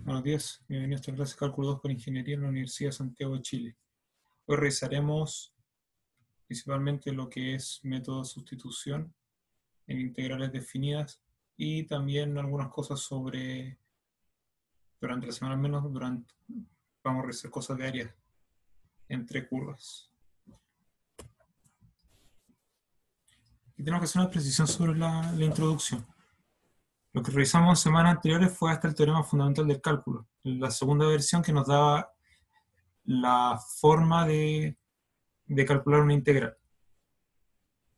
Buenos días, bienvenidos a esta clase de Cálculo 2 por Ingeniería en la Universidad de Santiago de Chile. Hoy revisaremos principalmente lo que es método de sustitución en integrales definidas y también algunas cosas sobre, durante la semana al menos, vamos a revisar cosas de áreas entre curvas. Y tenemos que hacer una precisión sobre la introducción. Lo que revisamos en semanas anteriores fue hasta el teorema fundamental del cálculo, la segunda versión que nos daba la forma de calcular una integral.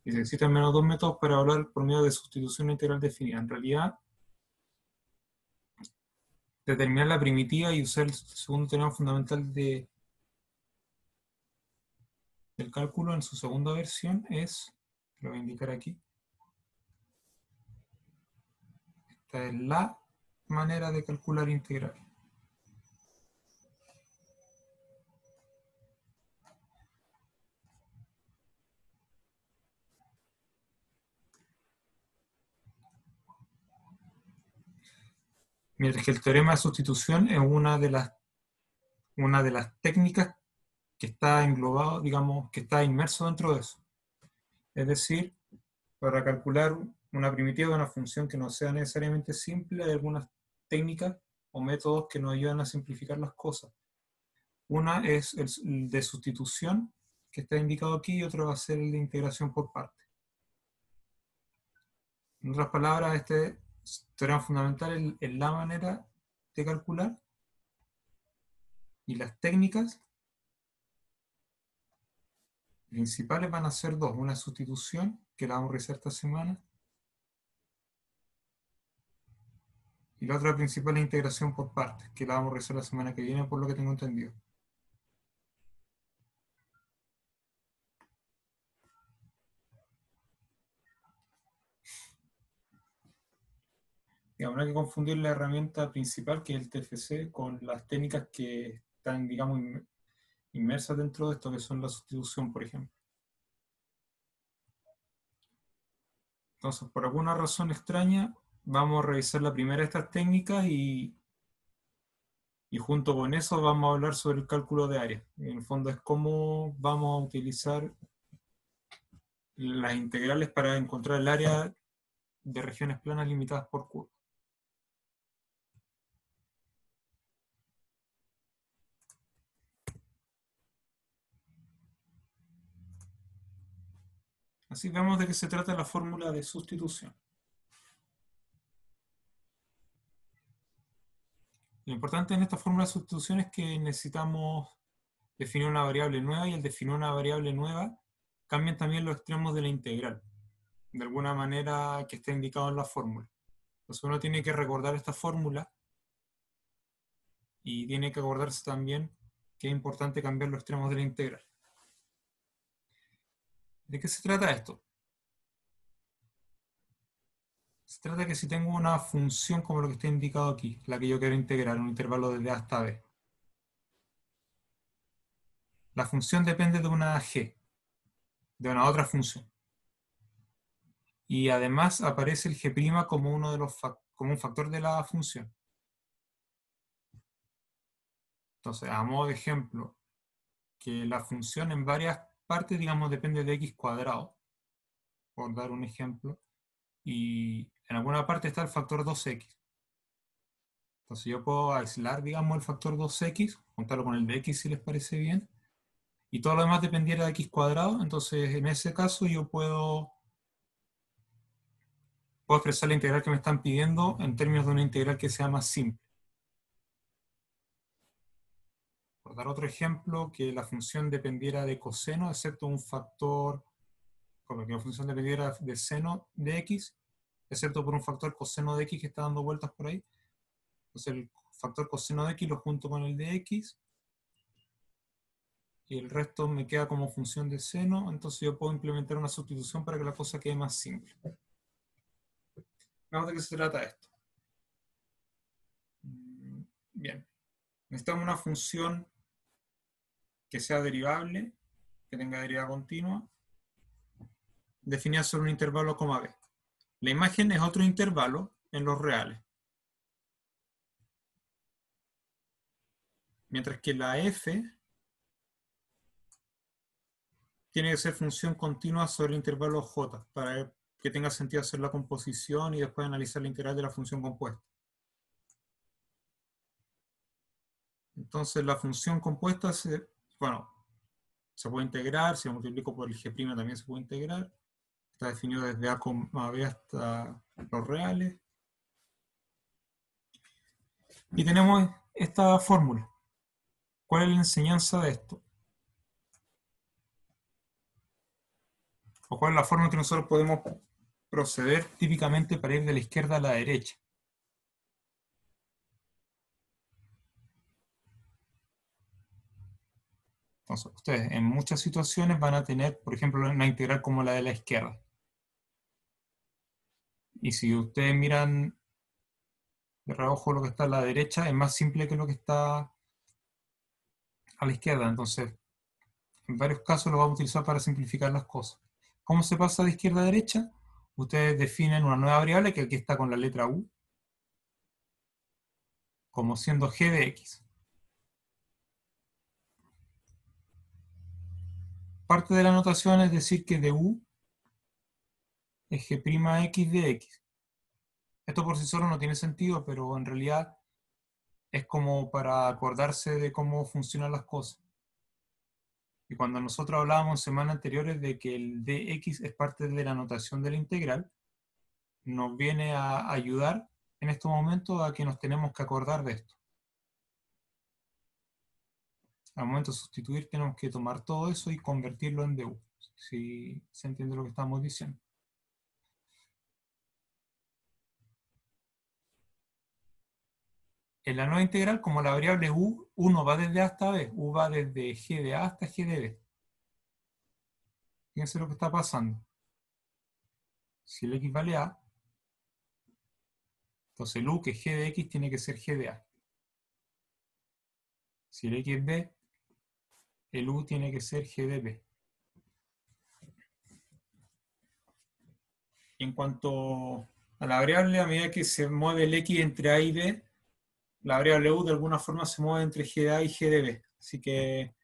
Y se existen al menos dos métodos para hablar por medio de sustitución integral definida. En realidad, determinar la primitiva y usar el segundo teorema fundamental del cálculo en su segunda versión es, lo voy a indicar aquí, esta es la manera de calcular integral. Mientras que el teorema de sustitución es una de las técnicas que está englobado, digamos, que está inmerso dentro de eso. Es decir, para calcular una primitiva de una función que no sea necesariamente simple, hay algunas técnicas o métodos que nos ayudan a simplificar las cosas. Una es el de sustitución, que está indicado aquí, y otro va a ser el de integración por partes. En otras palabras, este teorema fundamental es la manera de calcular, y las técnicas principales van a ser dos. Una sustitución, que la vamos a revisar esta semana, y la otra principal es integración por partes, que la vamos a revisar la semana que viene, por lo que tengo entendido. Digamos, no hay que confundir la herramienta principal, que es el TFC, con las técnicas que están, digamos, inmersas dentro de esto, que son la sustitución, por ejemplo. Entonces, por alguna razón extraña, vamos a revisar la primera de estas técnicas y junto con eso vamos a hablar sobre el cálculo de área. En el fondo es cómo vamos a utilizar las integrales para encontrar el área de regiones planas limitadas por curva. Así vemos de qué se trata la fórmula de sustitución. Lo importante en esta fórmula de sustitución es que necesitamos definir una variable nueva, y al definir una variable nueva cambian también los extremos de la integral, de alguna manera que está indicado en la fórmula. Entonces uno tiene que recordar esta fórmula y tiene que acordarse también que es importante cambiar los extremos de la integral. ¿De qué se trata esto? Se trata de que si tengo una función como lo que está indicado aquí, la que yo quiero integrar en un intervalo desde A hasta B, la función depende de una g, de una otra función. Y además aparece el g' como uno de los como un factor de la función. Entonces, a modo de ejemplo, que la función en varias partes, digamos, depende de x cuadrado, por dar un ejemplo, y en alguna parte está el factor 2x. Entonces yo puedo aislar, digamos, el factor 2x, juntarlo con el de x si les parece bien, y todo lo demás dependiera de x cuadrado. Entonces en ese caso yo puedo expresar la integral que me están pidiendo en términos de una integral que sea más simple. Por dar otro ejemplo, que la función dependiera de coseno, excepto un factor, como que la función dependiera de seno de x, excepto por un factor coseno de x que está dando vueltas por ahí. Entonces el factor coseno de x lo junto con el de x, y el resto me queda como función de seno. Entonces yo puedo implementar una sustitución para que la cosa quede más simple. Veamos de qué se trata esto. Bien, necesitamos una función que sea derivable, que tenga derivada continua, definida sobre un intervalo, b. La imagen es otro intervalo en los reales. Mientras que la f tiene que ser función continua sobre el intervalo j, para que tenga sentido hacer la composición y después analizar la integral de la función compuesta. Entonces la función compuesta se puede integrar, si lo multiplico por el g' también se puede integrar. Está definido desde a, b hasta los reales. Y tenemos esta fórmula. ¿Cuál es la enseñanza de esto? ¿O cuál es la forma en que nosotros podemos proceder típicamente para ir de la izquierda a la derecha? Entonces, ustedes en muchas situaciones van a tener, por ejemplo, una integral como la de la izquierda. Y si ustedes miran de reojo lo que está a la derecha, es más simple que lo que está a la izquierda. Entonces, en varios casos lo vamos a utilizar para simplificar las cosas. ¿Cómo se pasa de izquierda a derecha? Ustedes definen una nueva variable que aquí está con la letra u, como siendo g de x. Parte de la notación es decir que de u es g' de x. Esto por sí solo no tiene sentido, pero en realidad es como para acordarse de cómo funcionan las cosas. Y cuando nosotros hablábamos en semanas anteriores de que el dx es parte de la notación de la integral, nos viene a ayudar en estos momentos a que nos tenemos que acordar de esto. Al momento de sustituir tenemos que tomar todo eso y convertirlo en du, si se entiende lo que estamos diciendo. En la nueva integral, como la variable u, no va desde a hasta b, u va desde g de a hasta g de b. Fíjense lo que está pasando. Si el x vale a, entonces el u, que es g de x, tiene que ser g de a. Si el x es b, el u tiene que ser g de b. En cuanto a la variable, a medida que se mueve el x entre a y b, la variable u de alguna forma se mueve entre g de a y g de b. Así que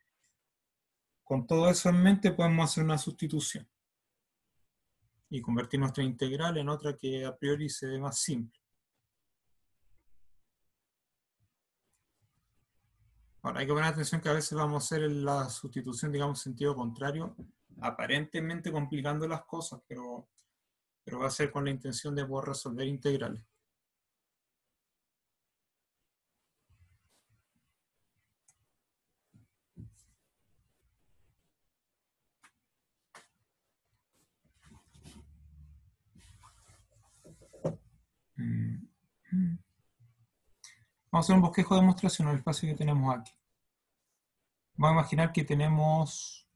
con todo eso en mente podemos hacer una sustitución y convertir nuestra integral en otra que a priori se ve más simple. Ahora hay que poner atención que a veces vamos a hacer la sustitución, digamos, en sentido contrario, aparentemente complicando las cosas, pero va a ser con la intención de poder resolver integrales. Vamos a hacer un bosquejo de demostración en el espacio que tenemos aquí. Vamos a imaginar que tenemos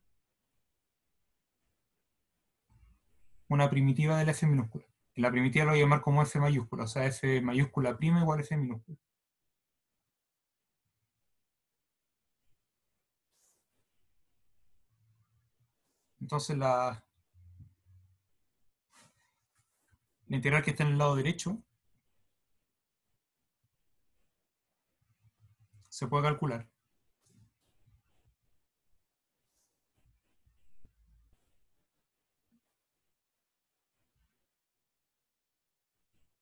una primitiva de la f minúscula. Y la primitiva la voy a llamar como f mayúscula, o sea, f mayúscula prima igual a f minúscula. Entonces la integral que está en el lado derecho se puede calcular.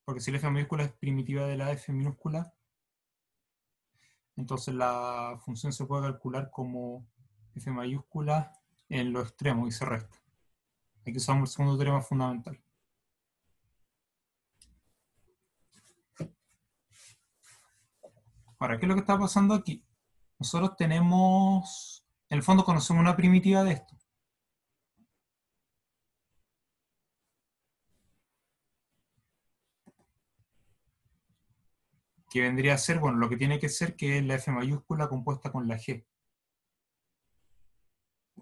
Porque si la f mayúscula es primitiva de la f minúscula, entonces la función se puede calcular como f mayúscula en los extremos y se resta. Aquí usamos el segundo teorema fundamental. Ahora, ¿qué es lo que está pasando aquí? Nosotros tenemos, en el fondo conocemos una primitiva de esto. Que vendría a ser, bueno, lo que tiene que ser que es la f mayúscula compuesta con la g.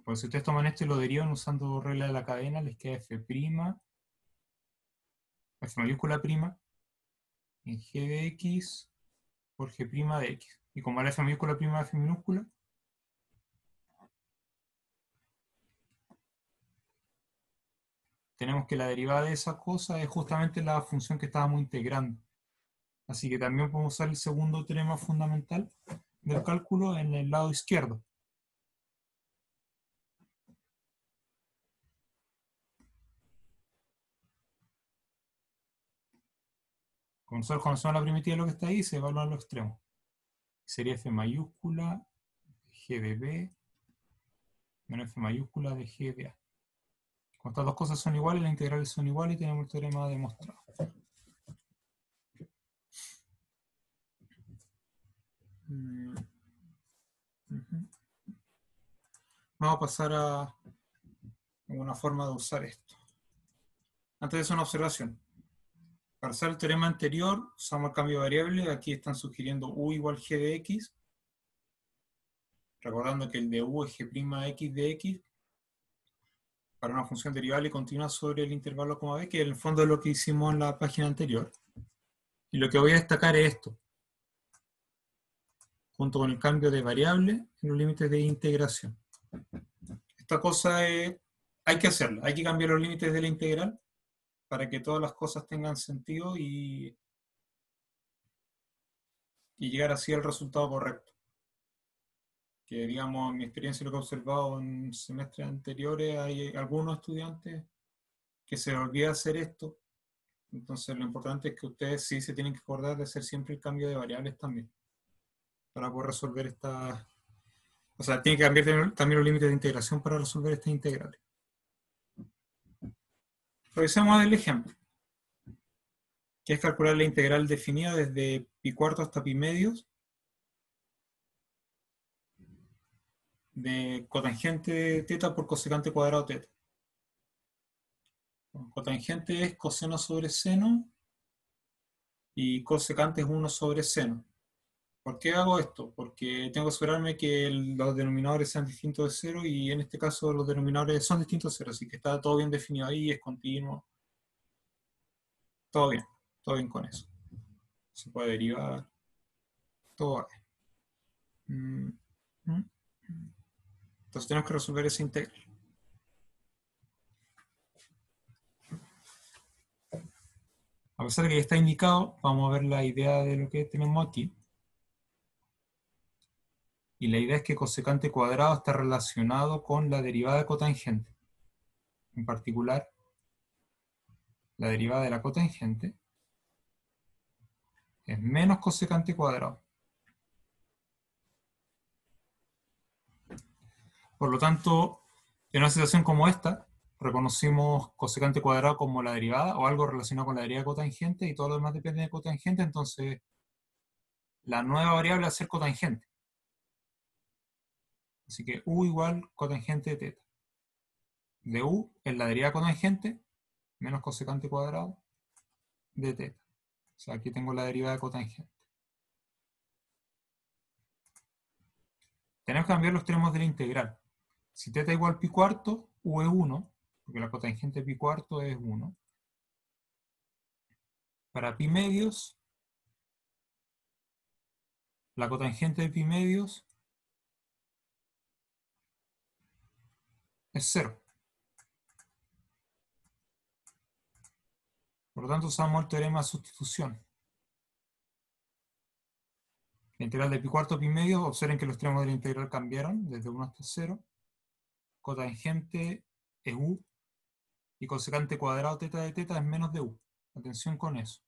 Porque si ustedes toman esto y lo derivan usando regla de la cadena, les queda f mayúscula prima, en g de x por g' de x. Y como la f mayúscula prima f minúscula, tenemos que la derivada de esa cosa es justamente la función que estábamos integrando. Así que también podemos usar el segundo teorema fundamental, del cálculo en el lado izquierdo. Como nosotros conocemos la primitiva de lo que está ahí, se evalúan los extremos. Sería f mayúscula g de b menos f mayúscula de g de a. Cuando estas dos cosas son iguales, las integrales son iguales y tenemos el teorema demostrado. Vamos a pasar a una forma de usar esto. Antes de eso, una observación. Para usar el teorema anterior, usamos el cambio de variable. Aquí están sugiriendo u igual g de x. Recordando que el de u es g' de x para una función derivable y continua sobre el intervalo, b, que en el fondo es lo que hicimos en la página anterior. Y lo que voy a destacar es esto, junto con el cambio de variable en los límites de integración. Esta cosa hay que hacerla, hay que cambiar los límites de la integral para que todas las cosas tengan sentido y llegar así al resultado correcto. Que digamos, en mi experiencia, lo que he observado en semestres anteriores, hay algunos estudiantes que se les olvida hacer esto. Entonces lo importante es que ustedes sí se tienen que acordar de hacer siempre el cambio de variables también, para poder resolver esta... O sea, tienen que cambiar también los límites de integración para resolver estas integrales. Revisemos el ejemplo, que es calcular la integral definida desde pi cuarto hasta pi medios de cotangente teta por cosecante cuadrado teta. Cotangente es coseno sobre seno y cosecante es 1 sobre seno. ¿Por qué hago esto? Porque tengo que asegurarme que los denominadores sean distintos de cero y en este caso los denominadores son distintos de cero, así que está todo bien definido ahí, es continuo. Todo bien con eso. Se puede derivar, todo bien. Entonces tenemos que resolver esa integral. A pesar de que ya está indicado, vamos a ver la idea de lo que tenemos aquí. Y la idea es que cosecante cuadrado está relacionado con la derivada de cotangente. En particular, la derivada de la cotangente es menos cosecante cuadrado. Por lo tanto, en una situación como esta, reconocimos cosecante cuadrado como la derivada o algo relacionado con la derivada de cotangente y todo lo demás depende de cotangente, entonces la nueva variable va a ser cotangente. Así que u igual cotangente de teta. De u es la derivada cotangente menos cosecante cuadrado de teta. O sea, aquí tengo la derivada de cotangente. Tenemos que cambiar los extremos de la integral. Si teta igual pi cuarto, u es 1, porque la cotangente de pi cuarto es 1. Para pi medios, la cotangente de pi medios es 0. Por lo tanto, usamos el teorema de sustitución. La integral de pi cuarto a pi medios, observen que los extremos de la integral cambiaron desde 1 hasta 0. Cotangente es u y cosecante cuadrado teta de teta es menos de u. Atención con eso.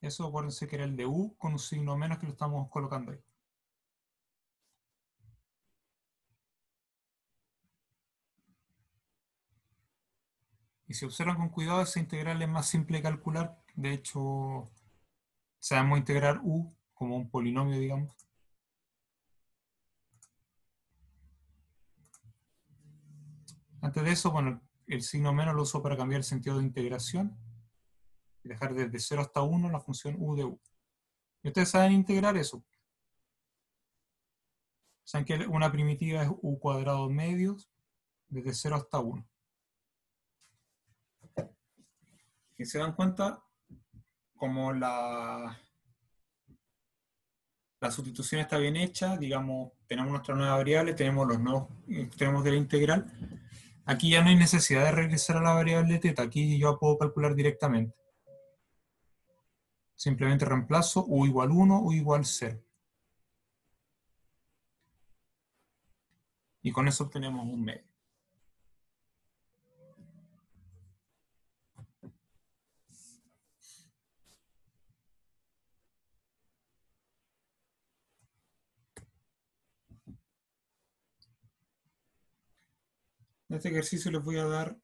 Eso acuérdense que era el de u con un signo menos que lo estamos colocando ahí. Y si observan con cuidado, esa integral es más simple de calcular. De hecho, sabemos integrar u como un polinomio, digamos. Antes de eso, bueno, el signo menos lo uso para cambiar el sentido de integración y dejar desde 0 hasta 1 la función u de u. Y ustedes saben integrar eso. Saben que una primitiva es u cuadrado medios desde 0 hasta 1. Y se dan cuenta como la sustitución está bien hecha, digamos, tenemos nuestra nueva variable, tenemos los nuevos extremos de la integral. Aquí ya no hay necesidad de regresar a la variable θ, aquí yo puedo calcular directamente. Simplemente reemplazo u igual 1, u igual 0. Y con eso obtenemos un medio. En este ejercicio les voy a dar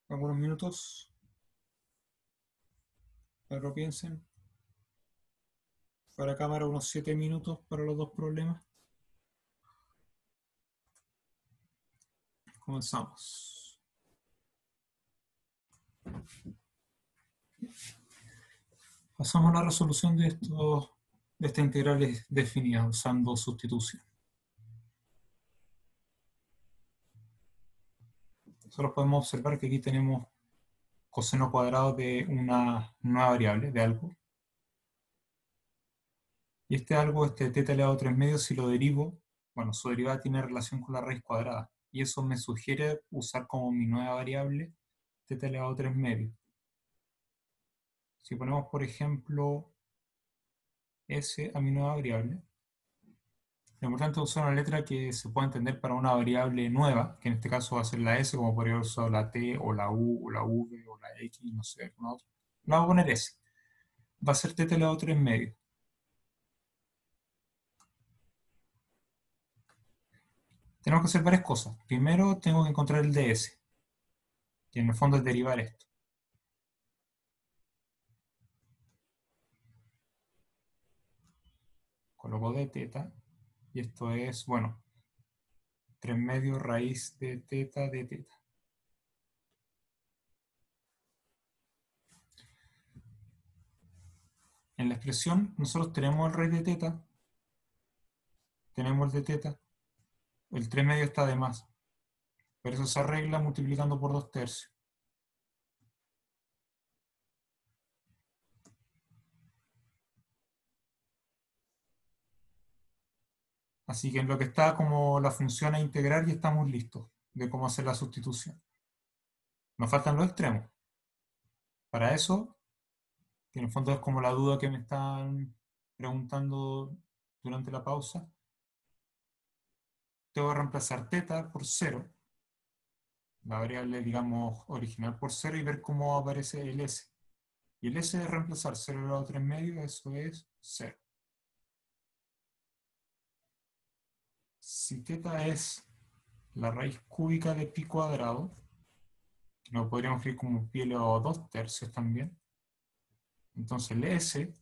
algunos minutos para que lo piensen. Para cámara unos 7 minutos para los dos problemas. Comenzamos. Pasamos a la resolución de estas integrales definidas usando sustitución. Solo podemos observar que aquí tenemos coseno cuadrado de una nueva variable, de algo. Y este algo, este θ elevado a 3 medios, si lo derivo, bueno, su derivada tiene relación con la raíz cuadrada. Y eso me sugiere usar como mi nueva variable θ elevado a 3 medios. Si ponemos, por ejemplo, S a mi nueva variable, lo importante es usar una letra que se pueda entender para una variable nueva, que en este caso va a ser la S, como podría haber usado la T, o la U, o la V, o la X, no sé, alguna otra. La voy a poner S. Va a ser θ elevado a 3 medios. Tenemos que hacer varias cosas. Primero tengo que encontrar el ds, que en el fondo es derivar esto. Coloco dθ, y esto es, bueno, 3 medios raíz de θ de θ. En la expresión nosotros tenemos el raíz de θ, tenemos el de θ, el 3 medios está de más. Pero eso se arregla multiplicando por 2 tercios. Así que en lo que está como la función a integrar ya estamos listos de cómo hacer la sustitución. Nos faltan los extremos. Para eso, que en el fondo es como la duda que me están preguntando durante la pausa, tengo que reemplazar θ por 0, la variable, digamos, original por 0, y ver cómo aparece el S. Y el S de reemplazar 0 elevado a 3 medios, eso es 0. Si θ es la raíz cúbica de pi cuadrado, que lo podríamos escribir como pi elevado a 2 tercios también, entonces el S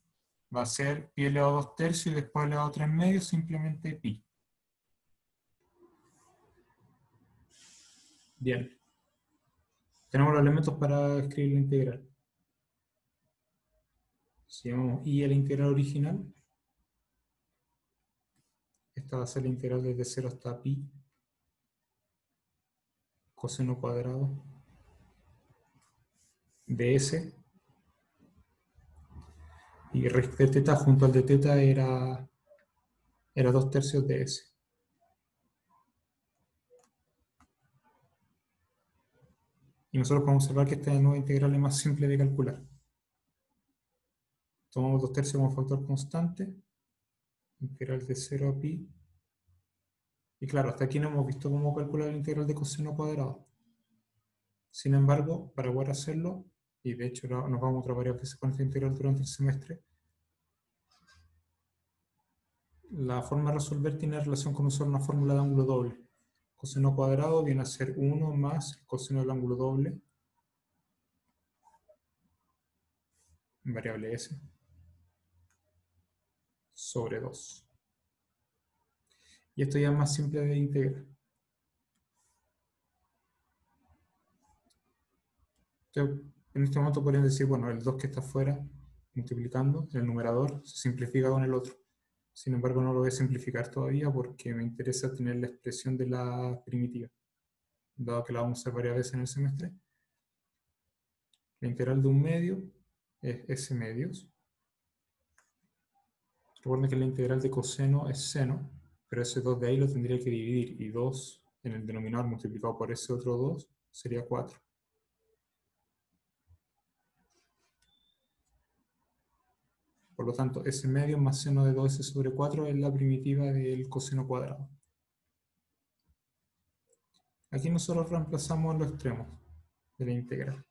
va a ser pi elevado a 2 tercios y después elevado a 3 medios, simplemente pi. Bien. Tenemos los elementos para escribir la integral. Si llamamos i a la integral original, esta va a ser la integral desde 0 hasta pi coseno cuadrado de s, y raíz de θ junto al de θ era 2 tercios de s. Y nosotros podemos observar que esta nueva integral es más simple de calcular. Tomamos 2 tercios como factor constante, integral de 0 a pi. Y claro, hasta aquí no hemos visto cómo calcular la integral de coseno cuadrado. Sin embargo, para poder hacerlo, y de hecho nos vamos a otra varias veces con esta integral durante el semestre, la forma de resolver tiene relación con usar una fórmula de ángulo doble. Coseno cuadrado viene a ser 1 más el coseno del ángulo doble, en variable s, sobre 2. Y esto ya es más simple de integrar. Entonces, en este momento podrían decir, bueno, el 2 que está afuera, multiplicando, el numerador se simplifica con el otro. Sin embargo, no lo voy a simplificar todavía porque me interesa tener la expresión de la primitiva, dado que la vamos a hacer varias veces en el semestre. La integral de un medio es s medios Recuerden que la integral de coseno es seno, pero ese 2 de ahí lo tendría que dividir, y 2 en el denominador multiplicado por ese otro 2 sería 4. Por lo tanto, S medio más seno de 2S sobre 4 es la primitiva del coseno cuadrado. Aquí nosotros reemplazamos los extremos de la integral.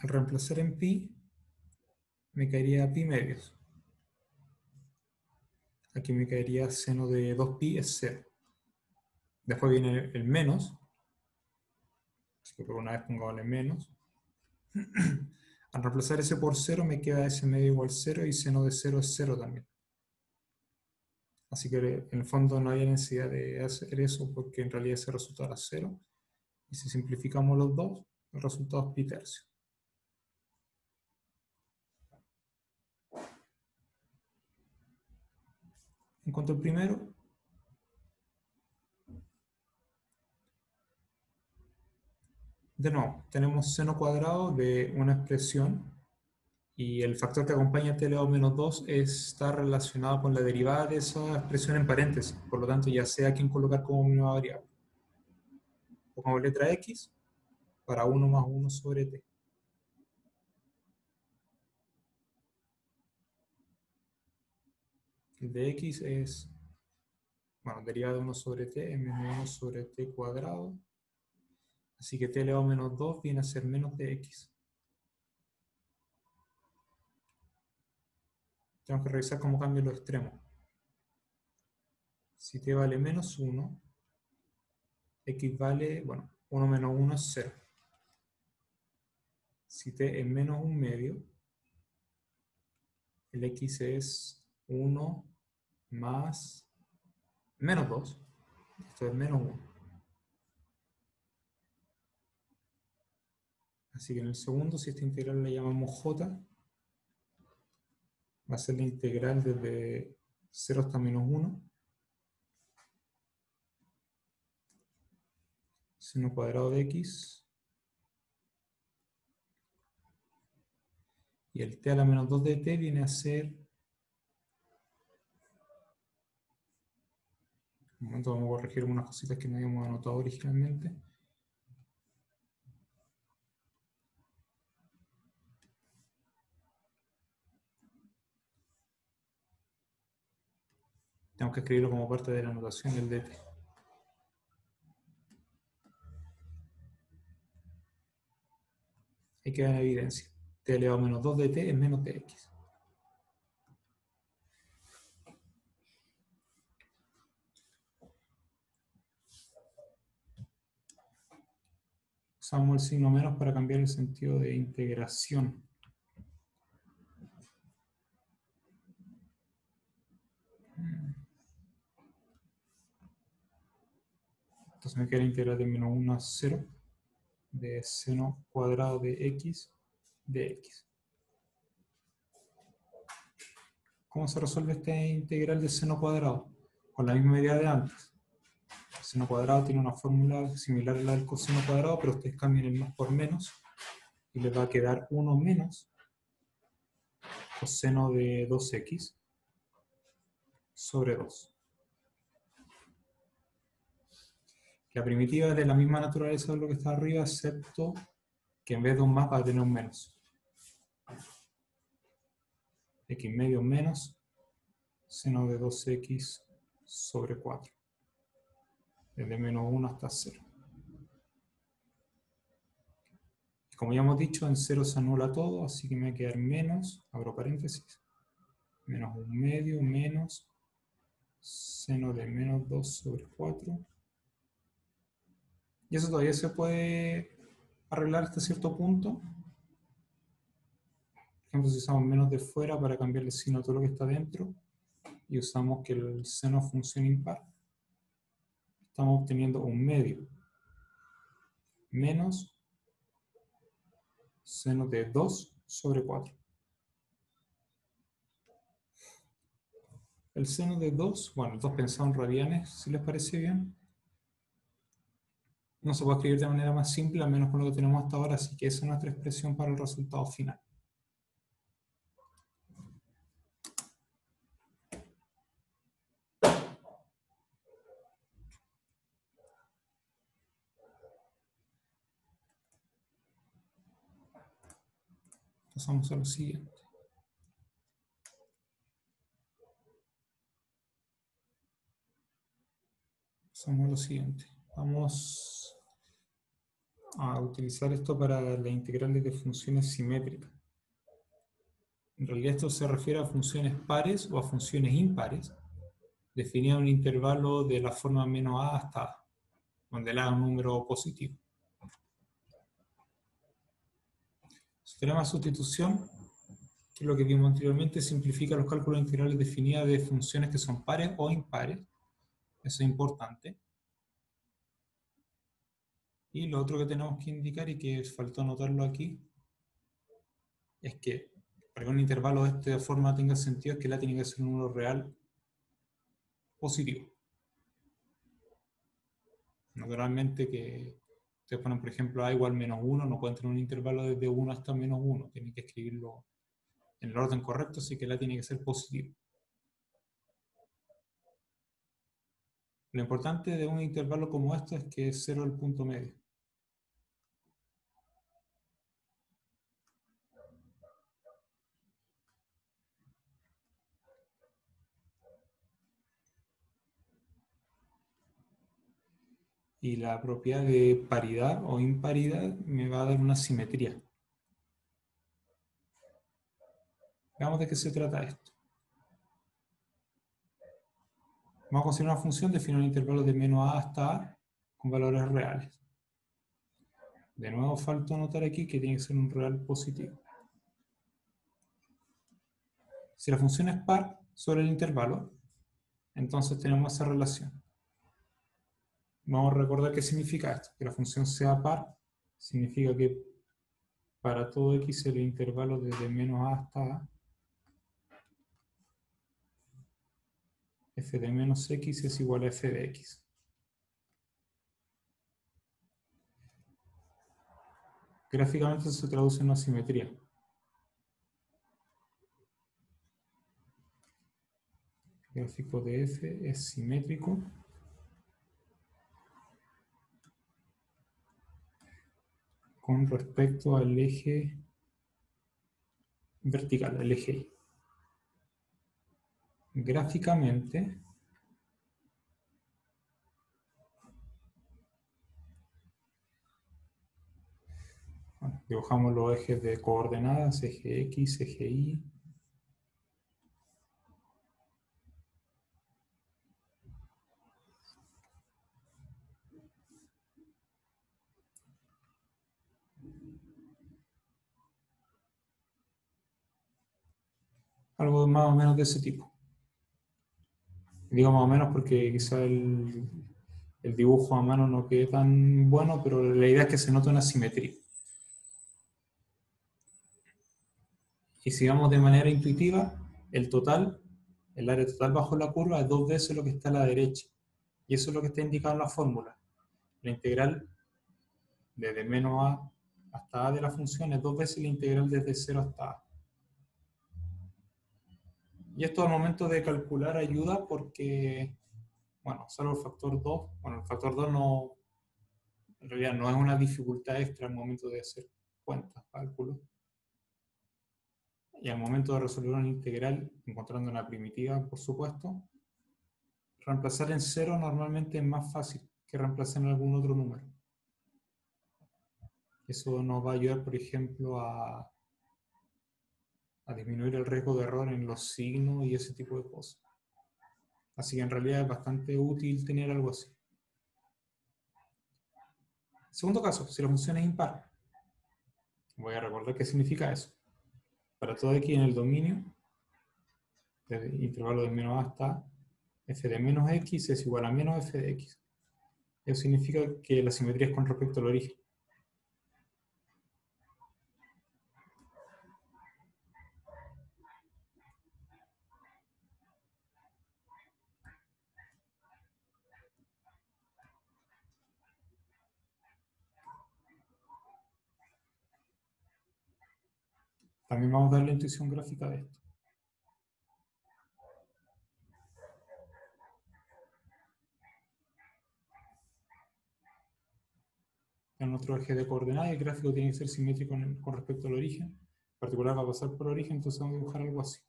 Al reemplazar en pi, me caería pi medios. Aquí me caería seno de 2pi es 0. Después viene el menos, así que por una vez pongámosle menos. Al reemplazar ese por 0 me queda S medio igual 0 y seno de 0 es 0 también. Así que en el fondo no había necesidad de hacer eso porque en realidad ese resultado era 0. Y si simplificamos los dos, el resultado es pi tercio. En cuanto al primero, de nuevo, tenemos seno cuadrado de una expresión y el factor que acompaña t elevado a menos 2 está relacionado con la derivada de esa expresión en paréntesis. Por lo tanto, ya sé a quién colocar como mi nueva variable. Pongamos letra x para 1 más 1 sobre t. El de x es, bueno, derivada de 1 sobre t es menos 1 sobre t cuadrado. Así que t elevado a menos 2 viene a ser menos de x. Tenemos que revisar cómo cambian los extremos. Si t vale menos 1, x vale, bueno, 1 menos 1 es 0. Si t es menos 1 medio, el x es 1 más menos 2. Esto es menos 1. Así que en el segundo, si esta integral la llamamos j, va a ser la integral desde 0 hasta menos 1. Seno cuadrado de x. Y el t a la menos 2 de t viene a ser... Un momento, vamos a corregir unas cositas que no habíamos anotado originalmente. Tengo que escribirlo como parte de la anotación del dt. Ahí queda en evidencia. T elevado a menos 2 de t es menos de x. Usamos el signo menos para cambiar el sentido de integración. Entonces me queda la integral de menos 1 a 0 de seno cuadrado de x. ¿Cómo se resuelve esta integral de seno cuadrado? Con la misma idea de antes. El seno cuadrado tiene una fórmula similar a la del coseno cuadrado, pero ustedes cambian el más por menos y les va a quedar 1 menos coseno de 2x sobre 2. La primitiva es de la misma naturaleza de lo que está arriba, excepto que en vez de un más va a tener un menos. X medio menos seno de 2x sobre 4. Desde menos 1 hasta 0. Y como ya hemos dicho, en 0 se anula todo, así que me va a quedar menos, abro paréntesis, menos 1 medio menos seno de menos 2 sobre 4. Y eso todavía se puede arreglar hasta cierto punto. Por ejemplo, si usamos menos de fuera para cambiar el signo a todo lo que está dentro y usamos que el seno funcione impar, estamos obteniendo un medio menos seno de 2 sobre 4. El seno de 2, bueno, el 2 pensado en radianes, si les parece bien, no se puede escribir de manera más simple, al menos con lo que tenemos hasta ahora, así que esa es nuestra expresión para el resultado final. Pasamos a lo siguiente. Vamos a utilizar esto para las integrales de funciones simétricas. En realidad esto se refiere a funciones pares o a funciones impares, definidas en un intervalo de la forma menos a hasta a, donde la es un número positivo. Su teorema de sustitución, que es lo que vimos anteriormente, simplifica los cálculos integrales definidos de funciones que son pares o impares. Eso es importante. Y lo otro que tenemos que indicar, y que faltó anotarlo aquí, es que para que un intervalo de esta forma tenga sentido, es que la tiene que ser un número real positivo. Naturalmente que ustedes ponen, por ejemplo, a igual menos 1, no pueden tener un intervalo desde 1 hasta menos 1, tienen que escribirlo en el orden correcto, así que la tiene que ser positivo. Lo importante de un intervalo como este es que es 0 el punto medio. Y la propiedad de paridad o imparidad me va a dar una simetría. Veamos de qué se trata esto. Vamos a considerar una función definida en intervalos de menos a hasta a con valores reales. De nuevo falta anotar aquí que tiene que ser un real positivo. Si la función es par sobre el intervalo, entonces tenemos esa relación. Vamos a recordar qué significa esto. Que la función sea par significa que para todo x el intervalo desde menos a hasta a, f de menos x es igual a f de x. Gráficamente se traduce en una simetría. El gráfico de f es simétrico con respecto al eje vertical, el eje Y. Gráficamente, bueno, dibujamos los ejes de coordenadas, eje X, eje Y. Algo más o menos de ese tipo. Digo más o menos porque quizá el dibujo a mano no quede tan bueno, pero la idea es que se note una simetría. Y si vamos de manera intuitiva, el total, el área total bajo la curva es 2 veces lo que está a la derecha. Y eso es lo que está indicado en la fórmula. La integral desde menos a hasta a de la función es 2 veces la integral desde 0 hasta a. Y esto al momento de calcular ayuda porque, bueno, salvo el factor 2, bueno, el factor 2 no, en realidad no es una dificultad extra al momento de hacer cuentas, cálculos. Y al momento de resolver una integral, encontrando una primitiva, por supuesto, reemplazar en 0 normalmente es más fácil que reemplazar en algún otro número. Eso nos va a ayudar, por ejemplo, a disminuir el riesgo de error en los signos y ese tipo de cosas. Así que en realidad es bastante útil tener algo así. Segundo caso, si la función es impar. Voy a recordar qué significa eso. Para todo x en el dominio, del intervalo de menos a hasta a, f de menos x es igual a menos f de x. Eso significa que la simetría es con respecto al origen. También vamos a dar la intuición gráfica de esto. En nuestro eje de coordenadas, el gráfico tiene que ser simétrico con respecto al origen. En particular va a pasar por origen, entonces vamos a dibujar algo así.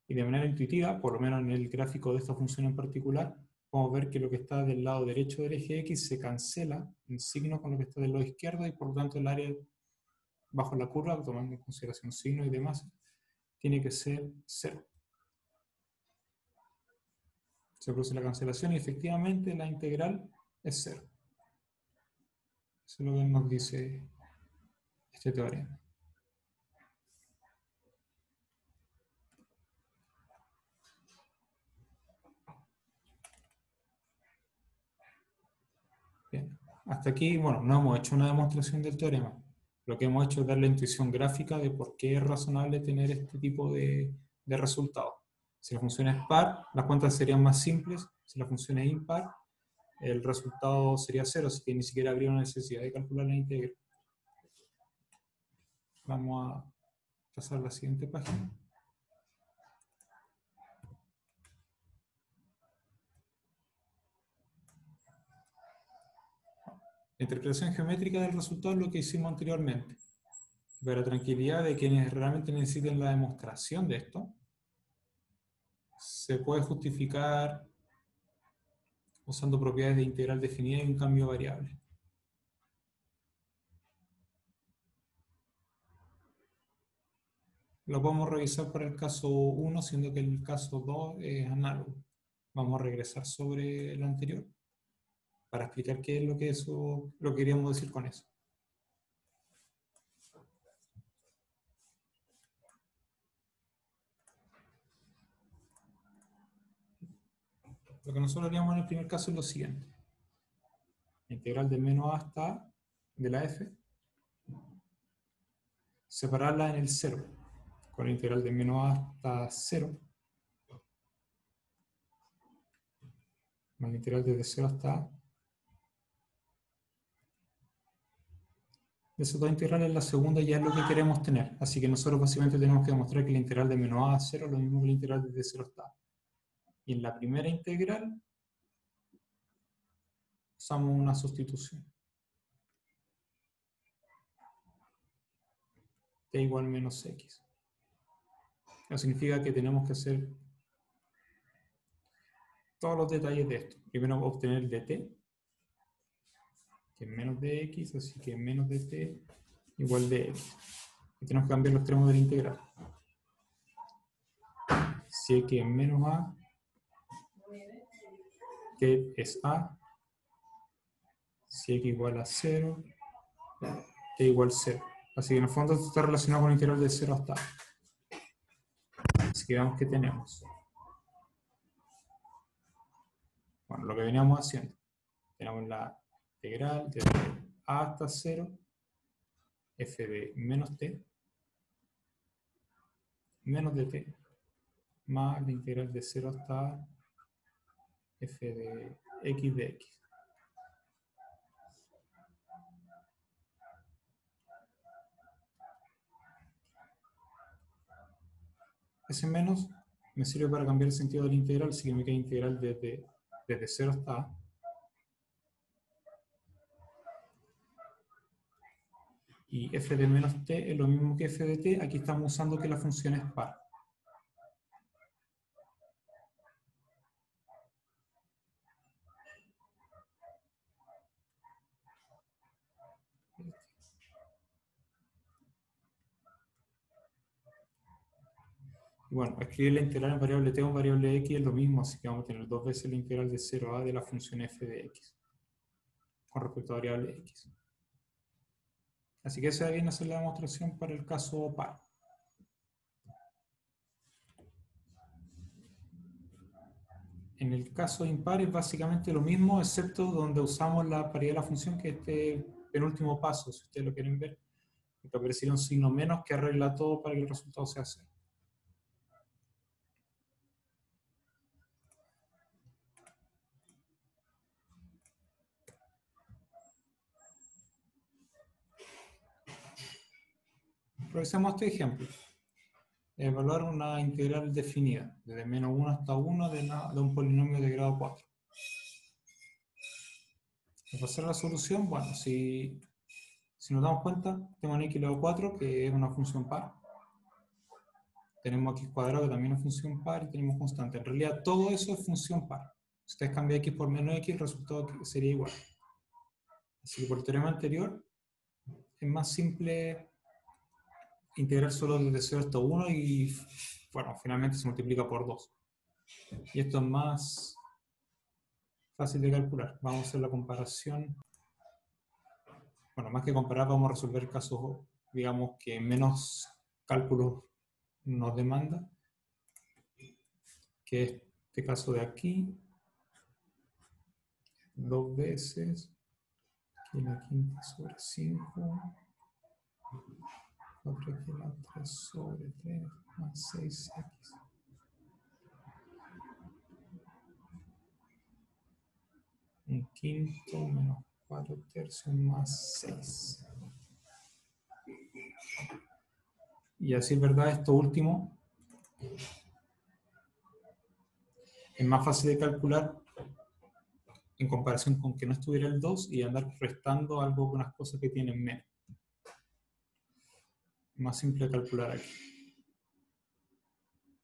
Y de manera intuitiva, por lo menos en el gráfico de esta función en particular, podemos ver que lo que está del lado derecho del eje X se cancela en signo con lo que está del lado izquierdo, y por lo tanto el área bajo la curva, tomando en consideración signos y demás, tiene que ser 0. Se produce la cancelación y efectivamente la integral es 0. Eso es lo que nos dice este teorema. Bien. Hasta aquí, bueno, no hemos hecho una demostración del teorema. Lo que hemos hecho es dar la intuición gráfica de por qué es razonable tener este tipo de resultados. Si la función es par, las cuentas serían más simples. Si la función es impar, el resultado sería 0, así que ni siquiera habría una necesidad de calcular la integral. Vamos a pasar a la siguiente página. La interpretación geométrica del resultado es lo que hicimos anteriormente. Para tranquilidad de quienes realmente necesiten la demostración de esto, se puede justificar usando propiedades de integral definida y un cambio variable. Lo podemos revisar para el caso 1, siendo que el caso 2 es análogo. Vamos a regresar sobre el anterior para explicar qué es lo que queríamos decir con eso. Lo que nosotros haríamos en el primer caso es lo siguiente. La integral de menos a hasta a de la f, separarla en el 0, con la integral de menos a hasta 0, más la integral desde 0 hasta a. De esas dos integrales, la segunda ya es lo que queremos tener. Así que nosotros básicamente tenemos que demostrar que la integral de menos a 0 es lo mismo que la integral desde 0 hasta a. Y en la primera integral usamos una sustitución. T igual menos x. Eso significa que tenemos que hacer todos los detalles de esto. Primero obtener el dt, que es menos de x, así que menos de t igual de x. Y tenemos que cambiar los extremos de la integral. Si x es menos a, t es a. Si x igual a 0, t igual 0. Así que en el fondo esto está relacionado con la integral de 0 hasta a. Así que veamos qué tenemos. Bueno, lo que veníamos haciendo. Tenemos la integral desde a hasta 0, f de menos t, menos de t, más la integral de 0 hasta a, f de x. Ese menos me sirve para cambiar el sentido de la integral, así que me queda integral desde 0 hasta a. Y f de menos t es lo mismo que f de t. Aquí estamos usando que la función es par. Bueno, escribir la integral en variable t o en variable x es lo mismo, así que vamos a tener dos veces la integral de 0 a de la función f de x con respecto a variable x. Así que esa viene a ser la demostración para el caso par. En el caso impar es básicamente lo mismo, excepto donde usamos la paridad de la función, que este penúltimo paso, si ustedes lo quieren ver, que aparecería un signo menos que arregla todo para que el resultado sea 0. Revisemos este ejemplo. Evaluar una integral definida, desde menos 1 hasta 1 de un polinomio de grado 4. Para hacer la solución, bueno, si nos damos cuenta, tenemos un x elevado a 4, que es una función par. Tenemos x cuadrado, que también es función par, y tenemos constante. En realidad, todo eso es función par. Si ustedes cambian x por menos x, el resultado sería igual. Así que por el teorema anterior, es más simple integrar solo desde 0 hasta 1 y, bueno, finalmente se multiplica por 2. Y esto es más fácil de calcular. Vamos a hacer la comparación. Bueno, más que comparar, vamos a resolver casos, digamos, que menos cálculos nos demanda, que es este caso de aquí, 2 veces, aquí la quinta sobre 5, 4 aquí la 3 sobre 3, más 6x. Un quinto menos 4 tercios más 6. Y así, ¿verdad? Esto último es más fácil de calcular en comparación con que no estuviera el 2 y andar restando algo con las cosas que tienen menos. Más simple de calcular aquí.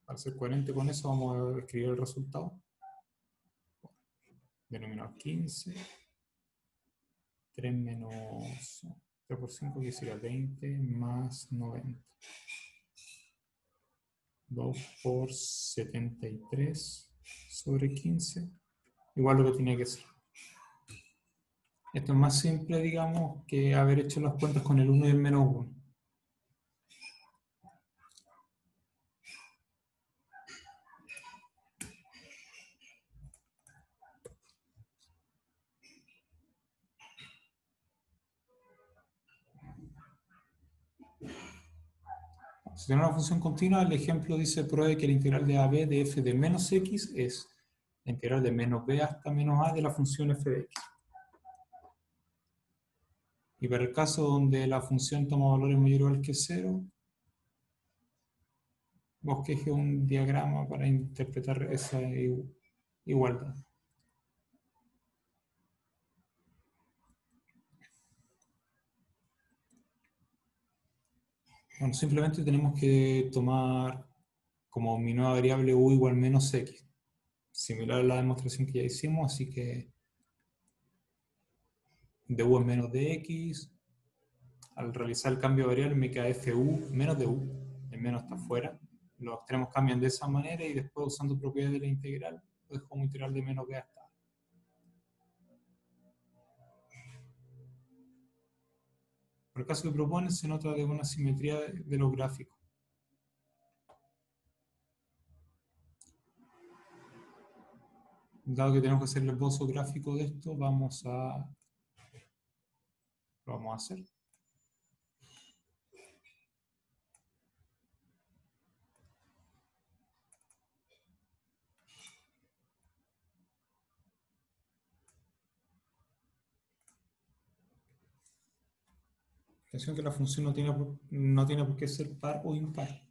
Para ser coherente con eso, vamos a escribir el resultado. Denominador 15. 3 menos 3 por 5, que sería 20, más 90. 2 por 73 sobre 15, igual lo que tenía que ser. Esto es más simple, digamos, que haber hecho las cuentas con el 1 y el menos 1. Si tenemos una función continua, el ejemplo dice pruebe que la integral de AB de f de menos x es la integral de menos b hasta menos a de la función f de x. Y para el caso donde la función toma valores mayor o igual que 0, bosqueje un diagrama para interpretar esa igualdad. Bueno, simplemente tenemos que tomar como mi nueva variable u igual menos x. Similar a la demostración que ya hicimos, así que du es menos de x. Al realizar el cambio de variable me queda fu menos de u. El menos está afuera. Los extremos cambian de esa manera y después usando propiedades de la integral, lo dejo como integral de menos b hasta a. Por el caso que proponen, se nota de una simetría de los gráficos. Dado que tenemos que hacer el esbozo gráfico de esto, lo vamos a hacer. Atención que la función no tiene por qué ser par o impar.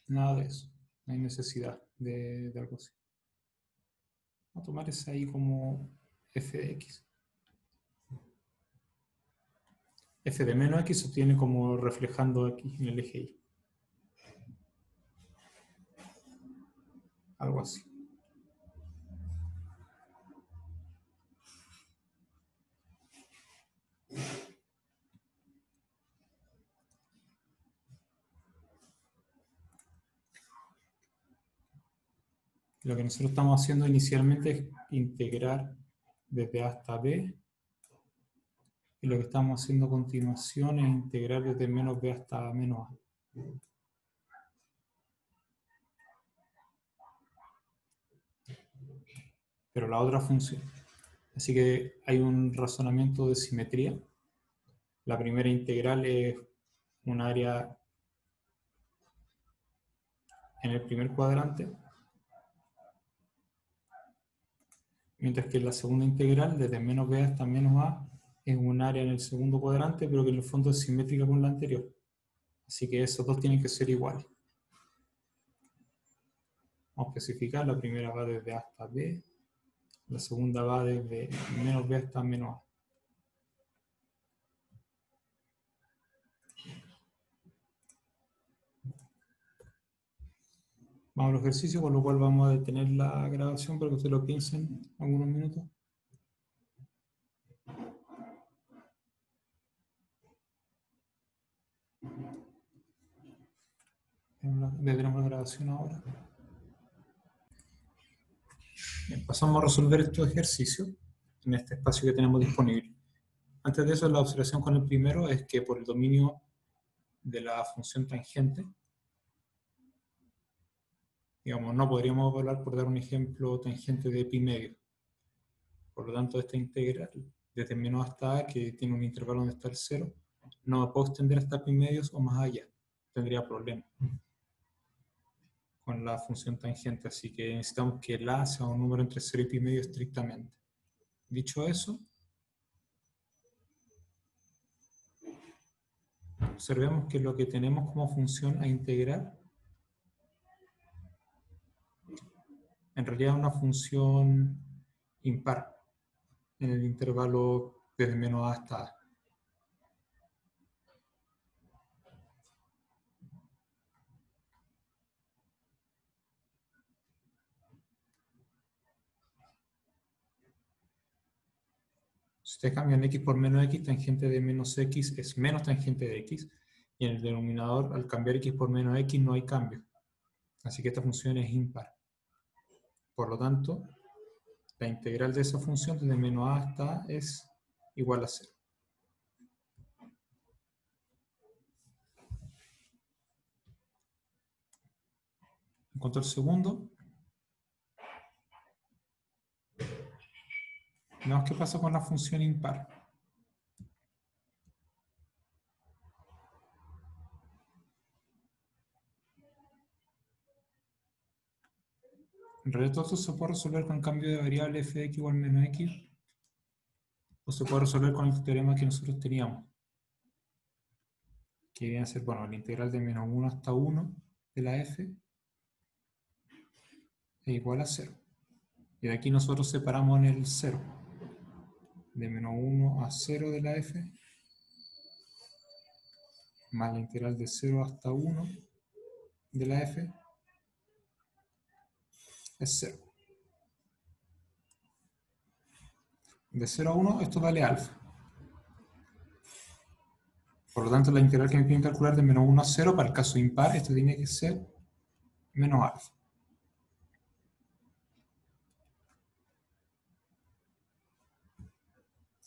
Nada de eso. No hay necesidad de algo así. Vamos a tomar esa ahí como f de x. F de menos x se obtiene como reflejando x en el eje y. Algo así. Lo que nosotros estamos haciendo inicialmente es integrar desde a hasta b. Y lo que estamos haciendo a continuación es integrar desde menos b hasta menos a. Pero la otra función. Así que hay un razonamiento de simetría. La primera integral es un área en el primer cuadrante, mientras que la segunda integral, desde menos b hasta menos a, es un área en el segundo cuadrante, pero que en el fondo es simétrica con la anterior. Así que esos dos tienen que ser iguales. Vamos a especificar, la primera va desde A hasta B, la segunda va desde menos B hasta menos A. Vamos al ejercicio, con lo cual vamos a detener la grabación para que ustedes lo piensen algunos minutos. Detenemos la grabación ahora. Bien, pasamos a resolver estos ejercicios en este espacio que tenemos disponible. Antes de eso, la observación con el primero es que por el dominio de la función tangente, digamos, no podríamos evaluar, por dar un ejemplo, tangente de pi medio. Por lo tanto, esta integral, desde menos hasta a, que tiene un intervalo donde está el 0, no me puedo extender hasta pi medios o más allá. Tendría problemas con la función tangente, así que necesitamos que el a sea un número entre 0 y pi medio estrictamente. Dicho eso, observemos que lo que tenemos como función a integrar en realidad es una función impar en el intervalo desde menos a hasta a. Si ustedes cambian x por menos x, tangente de menos x es menos tangente de x, y en el denominador, al cambiar x por menos x, no hay cambio. Así que esta función es impar. Por lo tanto, la integral de esa función desde menos a hasta a es igual a 0. En cuanto al segundo, veamos qué pasa con la función impar. En realidad todo esto se puede resolver con cambio de variable f de x igual menos x, o se puede resolver con el teorema que nosotros teníamos, que viene a ser, bueno, la integral de menos 1 hasta 1 de la f es igual a 0. Y de aquí nosotros separamos en el 0, de menos 1 a 0 de la f, más la integral de 0 hasta 1 de la f, es 0. De 0 a 1 esto vale alfa. Por lo tanto, la integral que me piden calcular de menos 1 a 0, para el caso impar, esto tiene que ser menos alfa.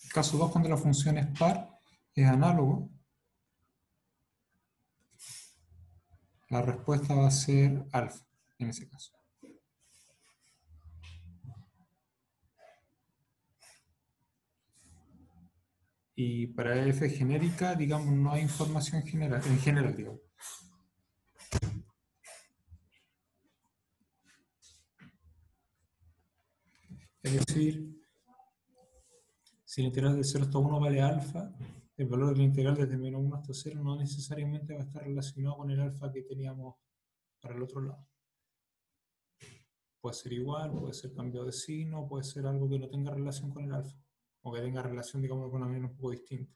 El caso 2, cuando la función es par, es análogo. La respuesta va a ser alfa, en ese caso. Y para f genérica, digamos, no hay información general, en general, digamos. Es decir, si la integral de 0 hasta 1 vale alfa, el valor de la integral desde menos 1 hasta 0 no necesariamente va a estar relacionado con el alfa que teníamos para el otro lado. Puede ser igual, puede ser cambiado de signo, puede ser algo que no tenga relación con el alfa, o que tenga relación, digamos, con una manera un poco distinta.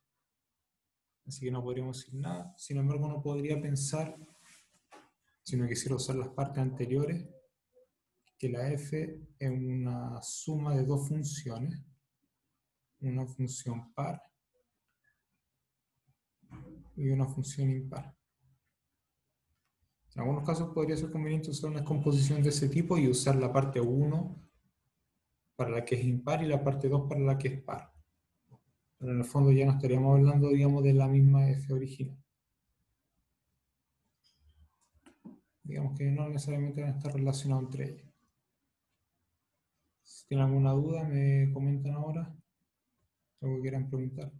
Así que no podríamos decir nada. Sin embargo, uno podría pensar, si no quisiera usar las partes anteriores, que la f es una suma de dos funciones, una función par y una función impar. En algunos casos podría ser conveniente usar una composición de ese tipo y usar la parte 1 para la que es impar y la parte 2 para la que es par. Pero en el fondo ya no estaríamos hablando, digamos, de la misma f original. Digamos que no necesariamente van a estar relacionados entre ellas. Si tienen alguna duda, me comentan ahora. Algo que quieran preguntar.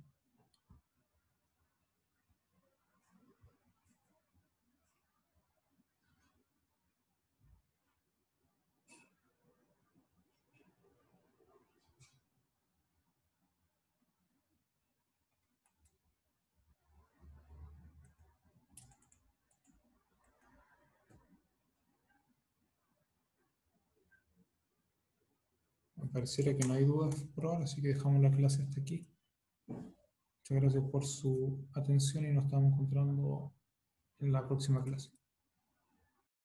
pareciera que no hay dudas por ahora, así que dejamos la clase hasta aquí. Muchas gracias por su atención y nos estamos encontrando en la próxima clase.